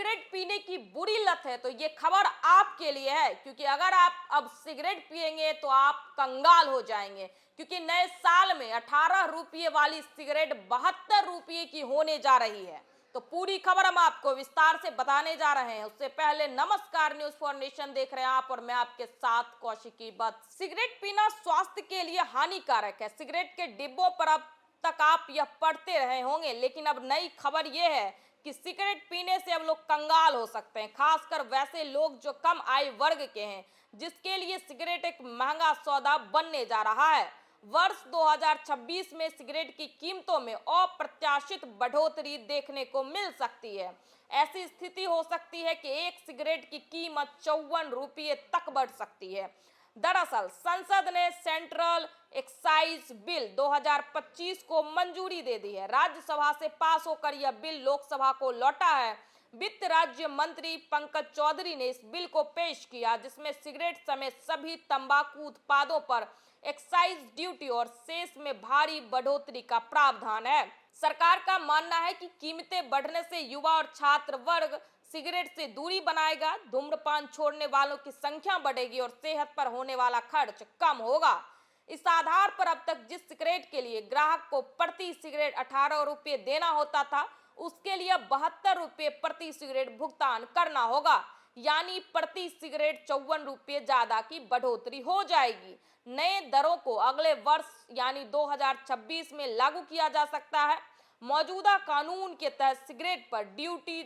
Cigarette पीने की बुरी लत है तो ये खबर आपके लिए है, क्योंकि अगर आप अब सिगरेट पिएंगे तो आप कंगाल हो जाएंगे। क्योंकि नए साल में 18 रुपये वाली सिगरेट 72 रुपये की होने जा रही है। तो पूरी खबर हम आपको विस्तार से बताने जा रहे हैं। उससे पहले नमस्कार, न्यूज फॉर नेशन देख रहे हैं आप और मैं आपके साथ कौशिकी बत्स। सिगरेट पीना स्वास्थ्य के लिए हानिकारक है। सिगरेट के डिब्बों पर अब तक आप यह पढ़ते रहे होंगे, लेकिन अब नई खबर यह है कि सिगरेट पीने से अब लोग कंगाल हो सकते हैं, खासकर वैसे लोग जो कम आय वर्ग के हैं, जिसके लिए सिगरेट एक महंगा सौदा बनने जा रहा है। वर्ष 2026 में सिगरेट की कीमतों में अप्रत्याशित बढ़ोतरी देखने को मिल सकती है। ऐसी स्थिति हो सकती है कि एक सिगरेट की कीमत 54 रुपये तक बढ़ सकती है। दरअसल संसद ने सेंट्रल एक्साइज बिल 2025 को मंजूरी दे दी है। राज्यसभा से पास होकर यह बिल लोकसभा को लौटा है। वित्त राज्य मंत्री पंकज चौधरी ने इस बिल को पेश किया, जिसमें सिगरेट समेत सभी तंबाकू उत्पादों पर एक्साइज ड्यूटी और सेस में भारी बढ़ोतरी का प्रावधान है। सरकार का मानना है कि कीमतें बढ़ने से युवा और छात्र वर्ग सिगरेट से दूरी बनाएगा, धूम्रपान छोड़ने वालों की संख्या बढ़ेगी और सेहत पर होने वाला खर्च कम होगा। इस आधार पर अब तक जिस सिगरेट के लिए ग्राहक को प्रति सिगरेट 18 रुपये देना होता था, उसके लिए 72 रुपये प्रति सिगरेट भुगतान करना होगा, यानी प्रति सिगरेट 54 रुपये ज्यादा की बढ़ोतरी हो जाएगी। नए दरों को अगले वर्ष यानी 2026 में लागू किया जा सकता है। मौजूदा कानून के तहत सिगरेट पर ड्यूटी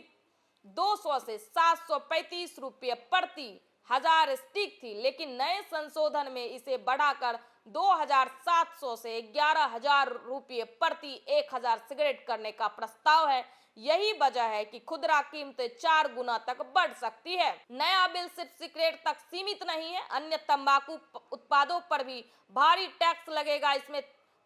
200 से 735 रुपये प्रति 1000 स्टिक थी, लेकिन नए संशोधन में इसे बढ़ाकर 2700 से 11000 रुपये प्रति 1000 सिगरेट करने का प्रस्ताव है। यही वजह है कि खुदरा कीमतें 4 गुना तक बढ़ सकती है। नया बिल सिर्फ सिगरेट तक सीमित नहीं है, अन्य तंबाकू उत्पादों पर भी भारी टैक्स लगेगा। इसमें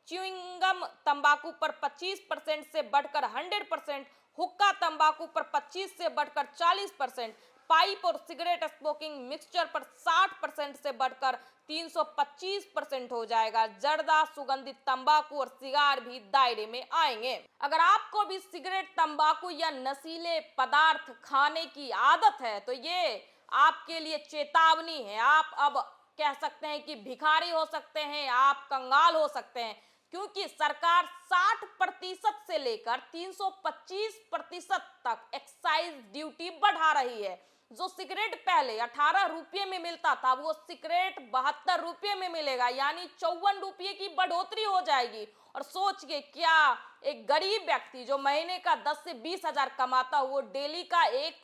च्युइंगम तंबाकू पर 25% से बढ़कर 100%, हुक्का तंबाकू पर 25 से बढ़कर 40%, पाइप और सिगरेट स्मोकिंग मिक्सचर पर 60% से बढ़कर 325% हो जाएगा। जर्दा, सुगंधित तंबाकू और सिगार भी दायरे में आएंगे। अगर आपको भी सिगरेट, तंबाकू या नशीले पदार्थ खाने की आदत है तो ये आपके लिए चेतावनी है। आप अब कह सकते हैं कि भिखारी हो सकते हैं, आप कंगाल हो सकते हैं, क्योंकि सरकार 60% से लेकर 325% तक एक्साइज ड्यूटी बढ़ा रही है। जो सिगरेट पहले 18 रुपये में मिलता था, वो सिगरेट 72 रुपये में मिलेगा, यानी 54 रुपये की बढ़ोतरी हो जाएगी। और सोचिए, क्या एक गरीब व्यक्ति जो महीने का 10 से 20 हजार कमाता हो, वो डेली का एक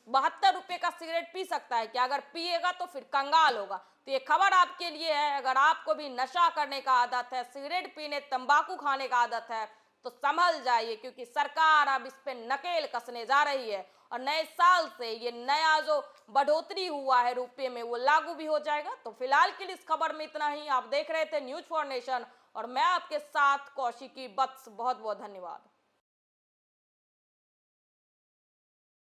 72 रुपये का सिगरेट पी सकता है क्या? अगर पिएगा तो फिर कंगाल होगा। तो ये खबर आपके लिए है। अगर आपको भी नशा करने का आदत है, सिगरेट पीने, तंबाकू खाने का आदत है, तो संभल जाइए, क्योंकि सरकार अब इस पे नकेल कसने जा रही है और नए साल से ये नया जो बढ़ोतरी हुआ है रुपये में, वो लागू भी हो जाएगा। तो फिलहाल के लिए इस खबर में इतना ही। आप देख रहे थे न्यूज फॉर नेशन और मैं आपके साथ कौशिकी बत्स। बहुत बहुत धन्यवाद।